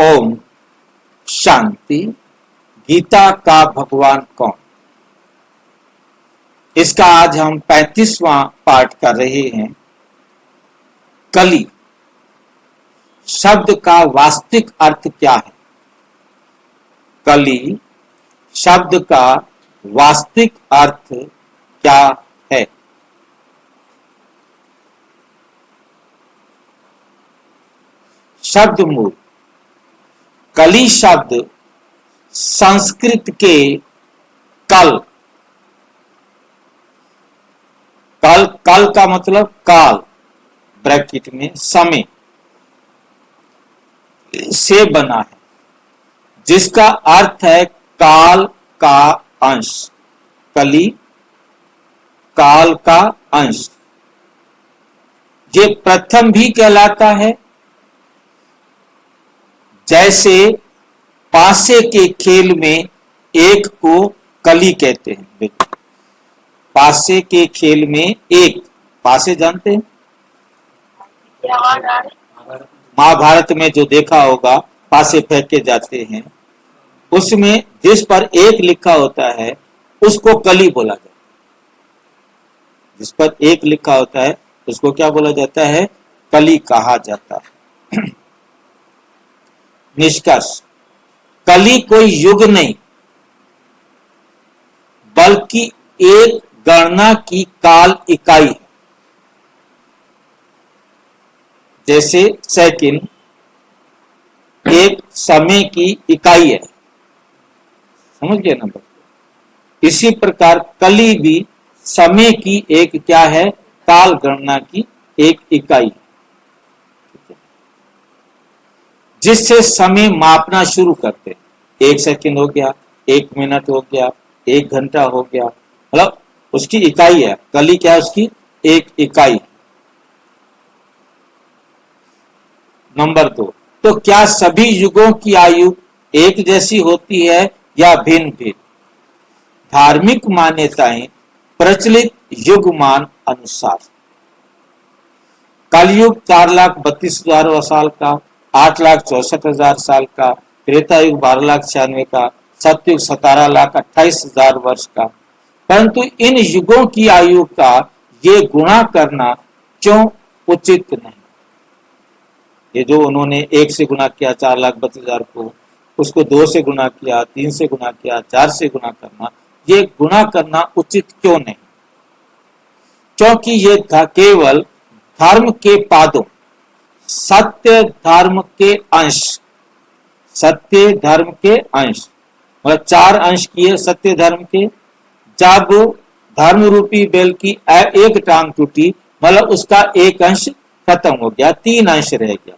ओम शांति। गीता का भगवान कौन, इसका आज हम 35वां पाठ कर रहे हैं। कली शब्द का वास्तविक अर्थ क्या है? कली शब्द का वास्तविक अर्थ क्या है? शब्द मूल। कली शब्द संस्कृत के कल का मतलब काल ब्रैकेट में समय से बना है, जिसका अर्थ है काल का अंश। कली काल का अंश। ये प्रथम भी कहलाता है, जैसे पासे के खेल में एक को कली कहते हैं। पासे के खेल में एक, पासे जानते हैं? महाभारत में जो देखा होगा, पासे फेंके जाते हैं, उसमें जिस पर एक लिखा होता है उसको कली बोला जाता है। जिस पर एक लिखा होता है उसको क्या बोला जाता है? कली कहा जाता है। निष्कर्ष, कली कोई युग नहीं, बल्कि एक गणना की काल इकाई है। जैसे सेकंड एक समय की इकाई है, समझ गए ना? इसी प्रकार कली भी समय की एक क्या है? काल गणना की एक इकाई है, जिससे समय मापना शुरू करते हैं। 1 सेकंड हो गया, 1 मिनट हो गया, 1 घंटा हो गया, मतलब उसकी इकाई है। कली क्या है? उसकी एक इकाई। नंबर 2, तो क्या सभी युगों की आयु एक जैसी होती है या भिन्न भिन्न? धार्मिक मान्यताएं प्रचलित युगमान अनुसार कलयुग 4,32,000 साल का, 8,64,000 साल का, त्रेता युग 12,96,000 का, सतयुग 17,28,000 वर्ष का। परंतु इन युगों की आयु का ये गुणा करना क्यों उचित नहीं? ये जो उन्होंने 1 से गुणा किया 4,32,000 को, उसको 2 से गुणा किया, 3 से गुणा किया, 4 से गुणा करना, ये गुणा करना उचित क्यों नहीं? क्योंकि ये केवल धर्म के पादों, सत्य धर्म के अंश, सत्य धर्म के अंश, मतलब 4 अंश किए सत्य धर्म के। जब धर्म रूपी बेल की एक टांग टूटी, मतलब उसका एक अंश खत्म हो गया, 3 अंश रह गया।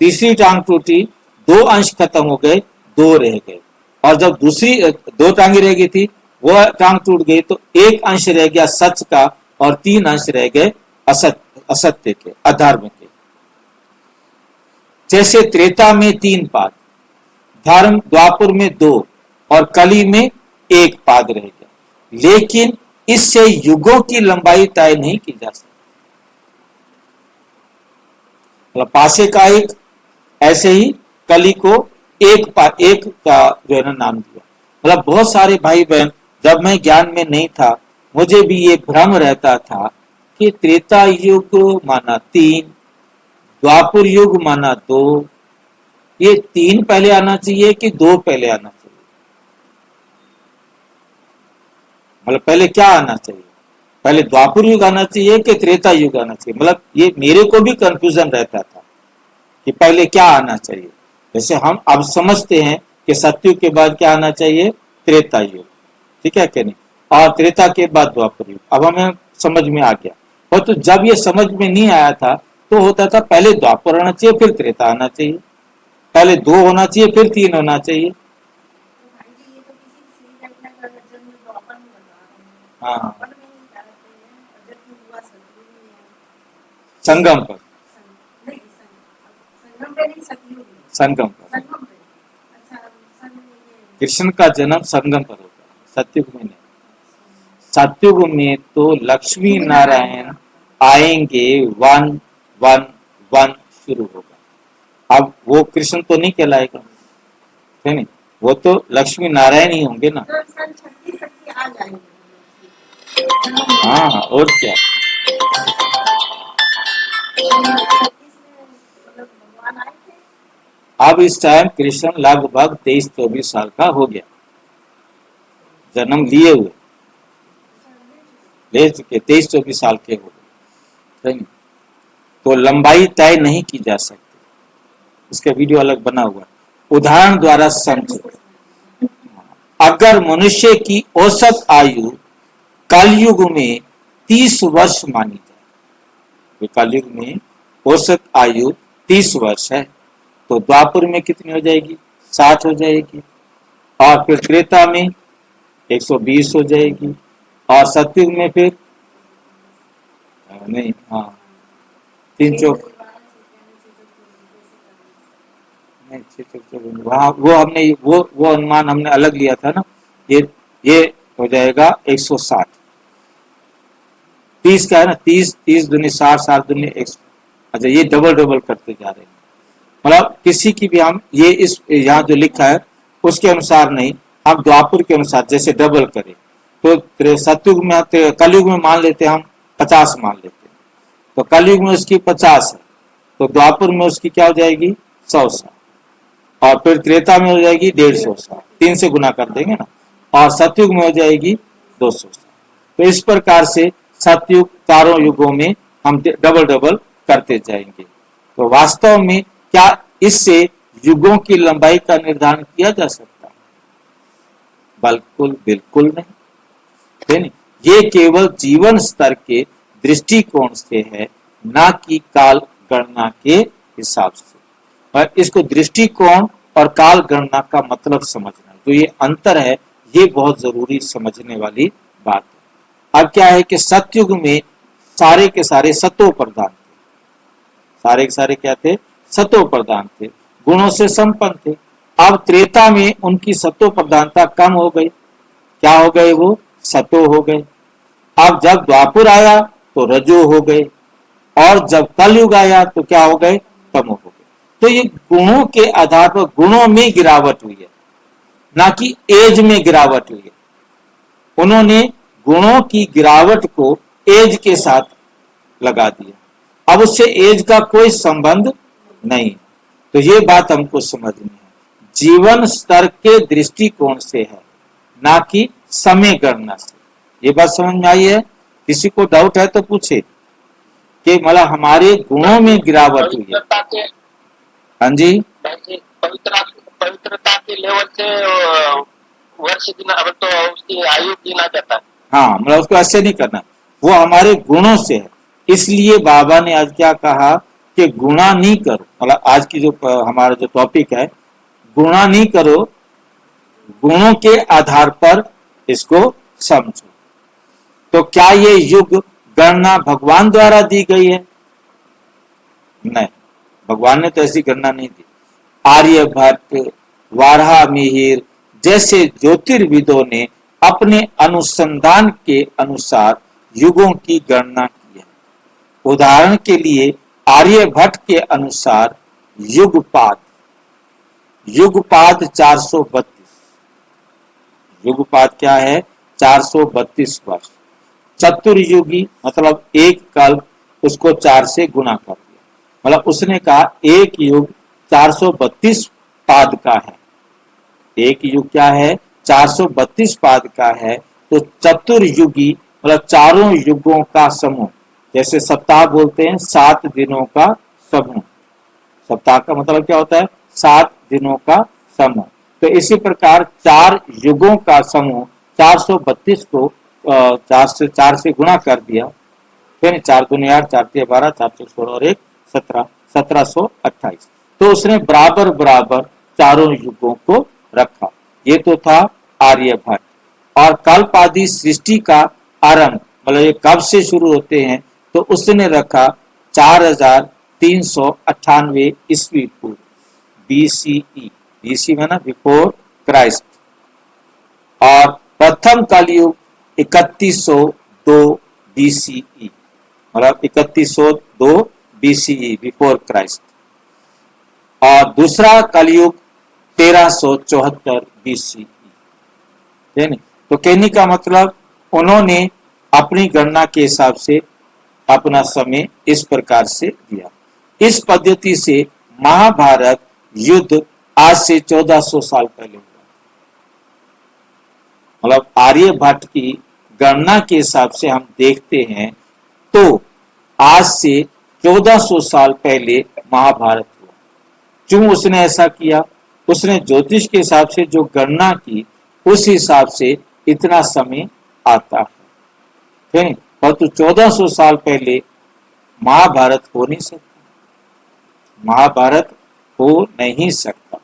तीसरी टांग टूटी, 2 अंश खत्म हो गए, 2 रह गए। और जब दूसरी 2 टांगे रह गई थी, वो टांग टूट गई, तो 1 अंश रह गया सच का और 3 अंश रह गए असत्य के, अधर्म के। जैसे त्रेता में 3 पाद, धर्म द्वापर में 2 और कली में 1 पाद रह गया। लेकिन इससे युगों की लंबाई तय नहीं की जा सकती। मतलब पासे का एक, ऐसे ही कली को एक का जो है ना नाम दिया। मतलब बहुत सारे भाई बहन, जब मैं ज्ञान में नहीं था, मुझे भी ये भ्रम रहता था कि त्रेता युग माना 3, द्वापर युग माना 2, ये 3 पहले आना चाहिए कि 2 पहले आना चाहिए? मतलब पहले क्या आना चाहिए? पहले द्वापर युग आना चाहिए कि त्रेता युग आना चाहिए? मतलब ये मेरे को भी कंफ्यूजन रहता था कि पहले क्या आना चाहिए। जैसे हम अब समझते हैं कि सतयुग के बाद क्या आना चाहिए? त्रेता युग, ठीक है कि नहीं? और त्रेता के बाद द्वापर युग। अब हमें समझ में आ गया। और तो जब ये समझ में नहीं आया था, तो होता था पहले द्वापर आना चाहिए, फिर त्रेता आना चाहिए, पहले 2 होना चाहिए, फिर 3 होना चाहिए। हाँ, संगम पर, संगम पर कृष्ण का जन्म संगम पर होता है, सतयुग में नहीं। सतयुग में तो लक्ष्मी नारायण आएंगे, 1 1 1 शुरू होगा। अब वो कृष्ण तो नहीं कहलाएगा, है नहीं, वो तो लक्ष्मी नारायण ही होंगे ना। हाँ और क्या। अब इस टाइम कृष्ण लगभग 23-24 साल का हो गया, जन्म लिए हुए, ले चुके 23-24 साल के हो गए, तो लंबाई तय नहीं की जा सकती, इसका वीडियो अलग बना हुआ है। उदाहरण द्वारा समझे, अगर मनुष्य की औसत आयु कलयुग में 30 वर्ष मानी जाए, कलयुग में औसत आयु 30 वर्ष है, तो द्वापर में कितनी हो जाएगी? 60 हो जाएगी, और फिर त्रेता में 120 हो जाएगी, और सतयुग में फिर नहीं, हाँ 3 चौक नहीं, वहाँ वो हमने वो अनुमान हमने अलग लिया था ना, ये हो जाएगा 160। 30 का है ना, 30 दूनी 60, 60 दूनी 100। अच्छा, ये डबल करते जा रहे हैं, मतलब किसी की भी हम ये इस यहाँ जो लिखा है उसके अनुसार नहीं, हम द्वापर के अनुसार जैसे डबल करें, तो सतयुग में कलयुग में मान लेते हैं हम 50 मान लेते हैं, तो कलयुग में उसकी 50 है, तो द्वापर में उसकी क्या हो जाएगी? 100 साल, और फिर त्रेता में हो जाएगी 150 साल, 3 से गुना कर देंगे ना, और सतयुग में हो जाएगी 200 साल। तो इस प्रकार से सतयुग चारों युगों में हम डबल करते जाएंगे। तो वास्तव में क्या इससे युगों की लंबाई का निर्धारण किया जा सकता है? बिल्कुल नहीं। ये केवल जीवन स्तर के दृष्टिकोण से है, ना कि काल गणना के हिसाब से। और इसको दृष्टिकोण और काल गणना का मतलब समझना, जो ये अंतर है, ये बहुत जरूरी समझने वाली बात है। अब क्या है कि सतयुग में सारे के सारे सतो प्रधान थे, सारे के सारे क्या थे? सतो प्रधान थे, गुणों से संपन्न थे। अब त्रेता में उनकी सतो प्रधानता कम हो गई, क्या हो गए? वो सतो हो गए। अब जब द्वापर आया तो रजो हो गए, और जब कलयुग आया तो क्या हो गए? तमो हो गए। तो ये गुणों के आधार पर गुणों में गिरावट हुई है, ना कि एज में गिरावट हुई है। उन्होंने गुणों की गिरावट को एज के साथ लगा दिया, अब उससे एज का कोई संबंध नहीं। तो ये बात हमको समझनी है, जीवन स्तर के दृष्टिकोण से है, ना कि समय गणना से। ये बात समझ में आई है? किसी को डाउट है तो पूछे कि मतलब हमारे गुणों में गिरावट हुई है। हाँ जी, पवित्रता के लेवल से वर्ष गिना, अब तो उसकी आयु गिना जाता है। हाँ, मतलब उसको ऐसे नहीं करना, वो हमारे गुणों से है। इसलिए बाबा ने आज क्या कहा कि गुणा नहीं करो, मतलब आज की जो हमारा जो टॉपिक है, गुणा नहीं करो, गुणों के आधार पर इसको समझो। तो क्या ये युग गणना भगवान द्वारा दी गई है? नहीं, भगवान ने तो ऐसी गणना नहीं दी। आर्यभट्ट, वाराह मिहिर जैसे ज्योतिर्विदों ने अपने अनुसंधान के अनुसार युगों की गणना की है। उदाहरण के लिए आर्यभट्ट के अनुसार युगपात 432, युगपात क्या है? 432 वर्ष। चतुर्युगी मतलब एक कल्प, उसको 4 से गुना कर दिया, मतलब उसने कहा एक युग 432 पाद का है। एक युग क्या है? 432 पाद का है। तो चतुर्युगी मतलब चारों युगों का समूह, जैसे सप्ताह बोलते हैं 7 दिनों का समूह। सप्ताह का मतलब क्या होता है? 7 दिनों का समूह। तो इसी प्रकार 4 युगों का समूह 432 को 4 से गुणा कर दिया, फिर 4 दूनी 8, 4 तिया 12, 4 चौक 16 और 1 17, 1728। तो उसने बराबर बराबर चारों युगों को रखा। ये तो था आर्यभट्ट। और कल्प आदि सृष्टि का आरंभ मतलब ये कब से शुरू होते हैं? तो उसने रखा 4398 ईस्वी पूर्व, BCE, BC में ना बिफोर क्राइस्ट। और प्रथम कलयुग 3102 BCE, मतलब 3102 BCE बिफोर क्राइस्ट। और दूसरा कलयुग 1374 BCE। तो कहने का मतलब उन्होंने अपनी गणना के हिसाब से अपना समय इस प्रकार से दिया। इस पद्धति से महाभारत युद्ध आज से 1400 साल पहले हुआ। मतलब आर्यभट्ट की गणना के हिसाब से हम देखते हैं तो आज से 1400 साल पहले महाभारत हुआ। क्यों उसने ऐसा किया? उसने ज्योतिष के हिसाब से जो गणना की उस हिसाब से इतना समय आता है। परंतु 1400 साल पहले महाभारत हो नहीं सकता, महाभारत हो नहीं सकता,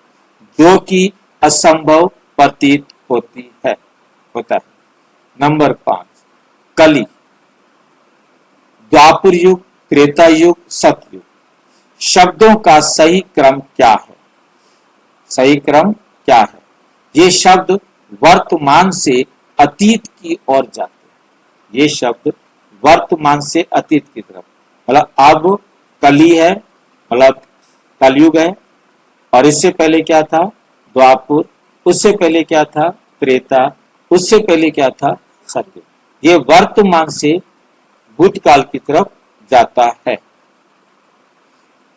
जो कि असंभव प्रतीत होता है। नंबर 5 कली, द्वापर युग, त्रेता युग, सतयुग। शब्दों का सही क्रम क्या है? सही क्रम क्या है? ये शब्द वर्तमान से अतीत की ओर जाते हैं। ये शब्द वर्तमान से अतीत की तरफ, मतलब अब कली है, मतलब कलयुग है, और इससे पहले क्या था? द्वापर, उससे पहले क्या था? त्रेता, उससे पहले क्या था? सतयुग। ये वर्तमान से भूतकाल की तरफ जाता है।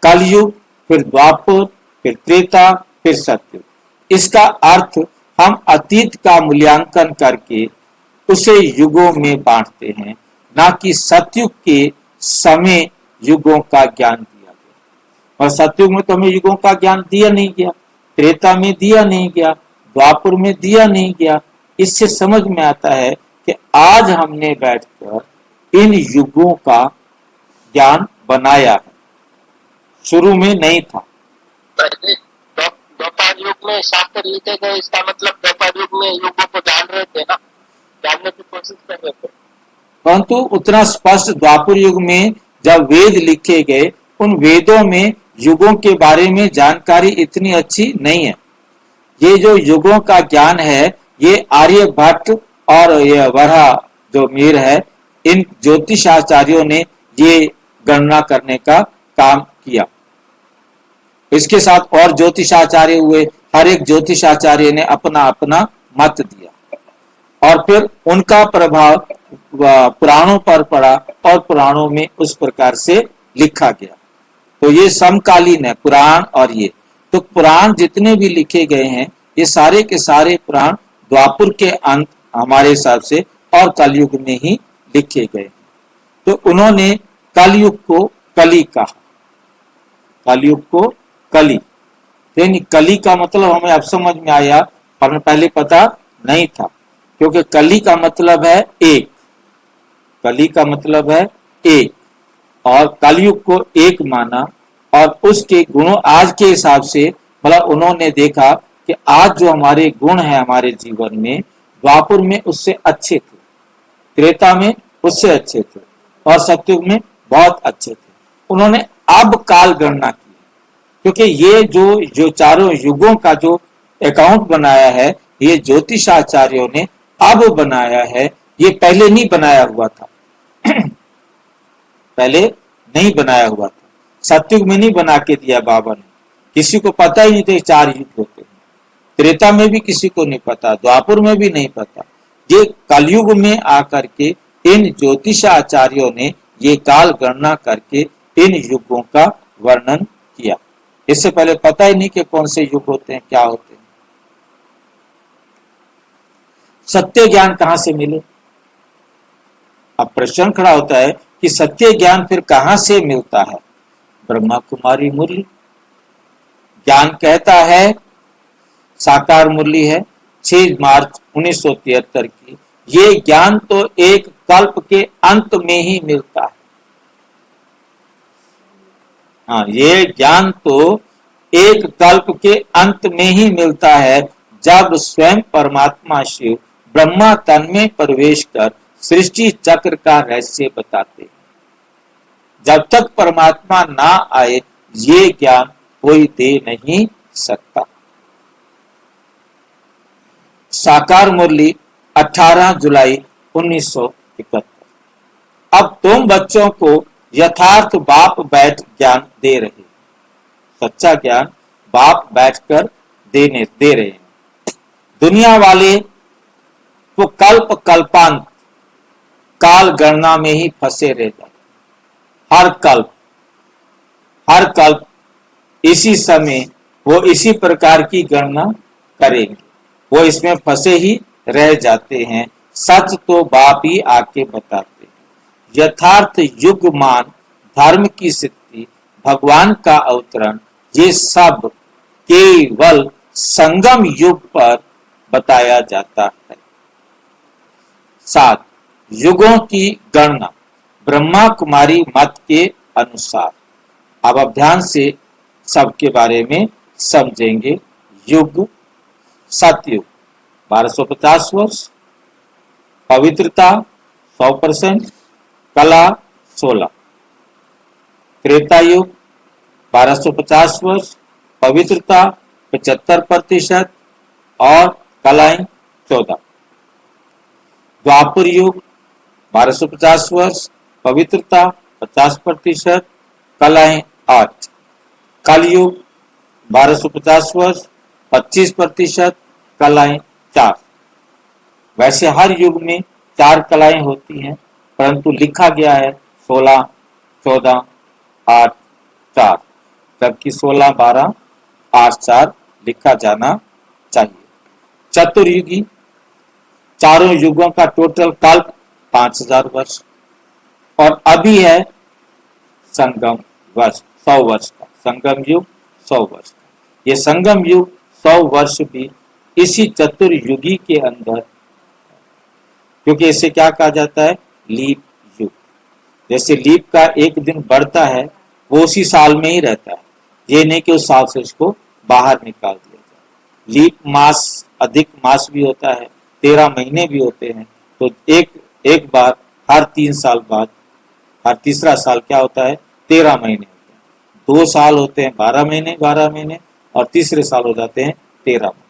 कलयुग, फिर द्वापर, फिर त्रेता, फिर सतयुग। इसका अर्थ हम अतीत का मूल्यांकन करके उसे युगों में बांटते हैं, ना कि सतयुग के समय युगों का ज्ञान दिया गया। और सतयुग में तो हमें युगों का ज्ञान दिया नहीं गया, त्रेता में दिया नहीं गया, द्वापर में दिया नहीं गया। इससे समझ में आता है कि आज हमने बैठकर इन युगों का ज्ञान बनाया है, शुरू में नहीं था। द्वापर युग में शास्त्र लिखे गए, इसका मतलब द्वापर युग में युगों को जान रहे थे ना, जानने की कोशिश कर रहे थे। परंतु उतना स्पष्ट द्वापर युग में जब वेद लिखे गए, उन वेदों में युगों के बारे में जानकारी इतनी अच्छी नहीं है। ये जो युगों का ज्ञान है, ये आर्यभट्ट और ये वराह जो मीर है, इन ज्योतिषाचार्यों ने ये गणना करने का काम किया। इसके साथ और ज्योतिषाचार्य हुए, हर एक ज्योतिषाचार्य ने अपना अपना मत दिया और फिर उनका प्रभाव पुराणों पर पड़ा और पुराणों में उस प्रकार से लिखा गया। तो ये समकालीन है पुराण। और ये तो पुराण जितने भी लिखे गए हैं, ये सारे के सारे पुराण द्वापर के अंत हमारे हिसाब से और कलयुग में ही लिखे गए। तो उन्होंने कलयुग को कली कहा, कलयुग को कली। यानी कली का मतलब हमें अब समझ में आया, हमें पहले पता नहीं था, क्योंकि कली का मतलब है एक, कली का मतलब है एक, और कलयुग को एक माना। और उसके गुणों आज के हिसाब से, मतलब उन्होंने देखा कि आज जो हमारे गुण है हमारे जीवन में, द्वापर में उससे अच्छे थे, त्रेता में उससे अच्छे थे, और सतयुग में बहुत अच्छे थे। उन्होंने अब काल गणना की, क्योंकि ये जो चारों युगों का जो अकाउंट बनाया है, ये ज्योतिषाचार्यों ने अब बनाया है, ये पहले नहीं बनाया हुआ था। पहले नहीं बनाया हुआ था, सतयुग में नहीं बना के दिया बाबा ने। किसी को पता ही नहीं था 4 युग होते हैं। त्रेता में भी किसी को नहीं पता, द्वापर में भी नहीं पता। ये कलयुग में आकर के इन ज्योतिषाचार्यों ने ये काल गणना करके इन युगों का वर्णन किया। इससे पहले पता ही नहीं कि कौन से युग होते हैं, क्या होते हैं। सत्य ज्ञान कहां से मिले? अब प्रश्न खड़ा होता है कि सत्य ज्ञान फिर कहां से मिलता है? ब्रह्मा कुमारी मुरली ज्ञान कहता है, साकार मुरली है 6 मार्च 1973 की। ये ज्ञान तो एक कल्प के अंत में ही मिलता है। हाँ, ये ज्ञान तो एक कल्प के अंत में ही मिलता है, जब स्वयं परमात्मा शिव ब्रह्मा तन में प्रवेश कर सृष्टि चक्र का रहस्य बताते हैं। जब तक परमात्मा ना आए, ये ज्ञान कोई दे नहीं सकता। साकार मुरली 18 जुलाई 1971। अब तुम बच्चों को यथार्थ बाप बैठ ज्ञान दे रहे, सच्चा ज्ञान बाप बैठकर दे रहे हैं। दुनिया वाले तो कल्प कल्पांत काल गणना में ही फंसे रह जाते। हर कल्प इसी समय वो इसी प्रकार की गणना करेंगे, वो इसमें फंसे ही रह जाते हैं। सच तो बाप ही आके बताते हैं। यथार्थ युगमान, धर्म की स्थिति, भगवान का अवतरण, ये सब केवल संगम युग पर बताया जाता है। 7. युगों की गणना ब्रह्मा कुमारी मत के अनुसार। अब आप ध्यान से सबके बारे में समझेंगे। युग, सतयुग 1250 वर्ष, पवित्रता 100%, कला 16। त्रेता युग 1250 वर्ष, पवित्रता 75% और कलाएं 14। द्वापर युग 1250 वर्ष, पवित्रता 50%, कलाएं 8। कलयुग 1250 वर्ष, 25%, कलाएं 4। वैसे हर युग में 4 कलाएं होती हैं, परंतु लिखा गया है 16, 14, 8, 4, जबकि 16, 12, 8, 4 लिखा जाना चाहिए। चतुर्युगी, चारों युगों का टोटल कल्प 5000 वर्ष, और अभी है संगम वर्ष 100 वर्ष का। संगम युग 100 वर्ष का। ये संगम युग 100 वर्ष भी इसी चतुर्युगी के अंदर, क्योंकि इसे क्या कहा जाता है, लीप युग। जैसे लीप का एक दिन बढ़ता है, वो उसी साल में ही रहता है, ये नहीं कि उस साल से उसको बाहर निकाल दिया जाए। लीप मास, अधिक मास भी होता है, 13 महीने भी होते हैं। तो एक बार हर 3 साल बाद, हर तीसरा साल क्या होता है, 13 महीने होते हैं। 2 साल होते हैं 12 महीने, 12 महीने, और तीसरे साल हो जाते हैं 13 महीने।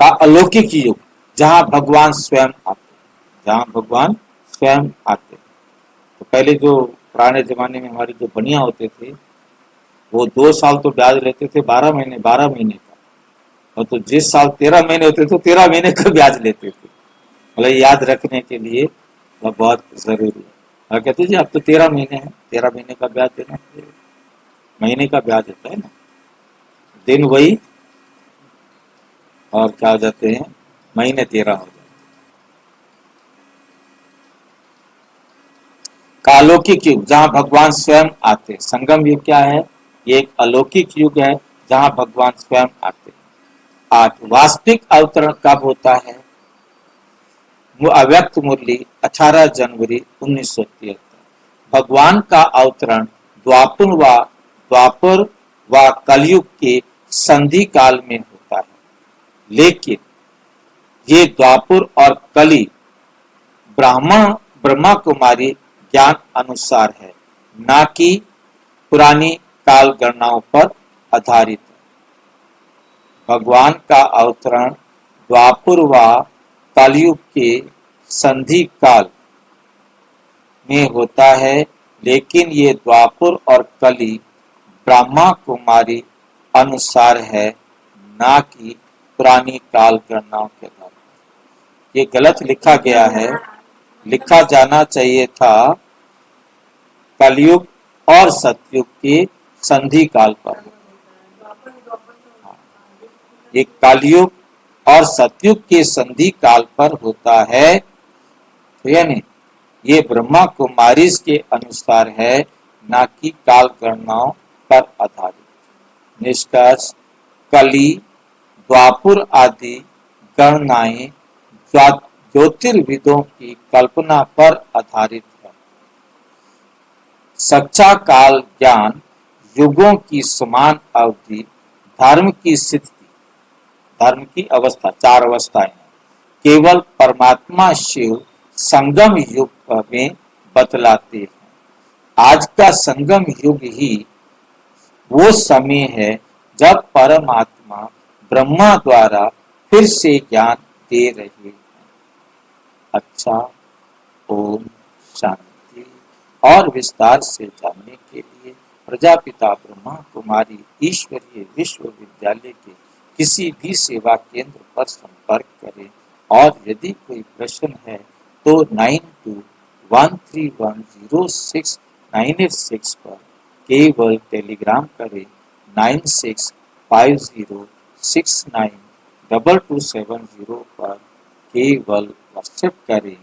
का अलौकिक युग, जहां भगवान स्वयं आते। तो पहले जो पुराने जमाने में हमारे जो बनिया होते थे, वो 2 साल तो ब्याज लेते थे, 12 महीने का, और तो जिस साल 13 महीने होते थे, 13 महीने का ब्याज लेते थे। मतलब याद रखने के लिए बहुत जरूरी है। और कहते जी अब तो 13 महीने हैं, 13 महीने का ब्याज देना, महीने का ब्याज होता है ना, दिन वही और क्या हो जाते हैं, महीने 13 हो जाते हैं। का अलौकिक युग, जहां भगवान स्वयं आते। संगम युग क्या है, ये एक अलौकिक युग है जहां भगवान स्वयं आते। 8. वास्तविक अवतरण कब होता है, अव्यक्त मुरली 18 जनवरी 1973। भगवान का अवतरण द्वापर व कलयुग के संधि काल में होता है, लेकिन ये द्वापर और कली ब्रह्मा कुमारी ज्ञान अनुसार है, ना कि पुरानी काल गणनाओं पर आधारित है। भगवान का अवतरण द्वापर व कलयुग के संधि काल में होता है, लेकिन ये द्वापर और कली ब्रह्मा कुमारी अनुसार है, ना कि पुरानी काल गणनाओं के आधार पर। ये गलत लिखा गया है, लिखा जाना चाहिए था कलयुग और सतयुग के संधि काल पर। ये कलयुग और सतयुग के संधि काल पर होता है, तो यानी ये ब्रह्मा कुमारी के अनुसार है, ना कि काल गणनाओं पर आधारित। निष्कर्ष, कली, द्वापर आदि गणनाएं ज्योतिर्विदों की कल्पना पर आधारित है। सच्चा काल ज्ञान युगों की समान अवधि, धर्म की स्थिति, धर्म की अवस्था, 4 अवस्थाएं हैं, केवल परमात्मा शिव संगम युग में बतलाते हैं। आज का संगम युग ही वो समय है जब परमात्मा ब्रह्मा द्वारा फिर से ज्ञान दे रहे हैं। अच्छा, ओम शांति। और विस्तार से जानने के लिए प्रजापिता ब्रह्मा कुमारी ईश्वरीय विश्वविद्यालय के किसी भी सेवा केंद्र पर संपर्क करें और यदि कोई प्रश्न है तो 9213106986 पर केवल टेलीग्राम करें। 9650692270 पर केवल व्हाट्सएप करें,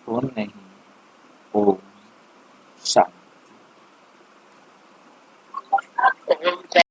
फोन नहीं। ओम शांति। ओम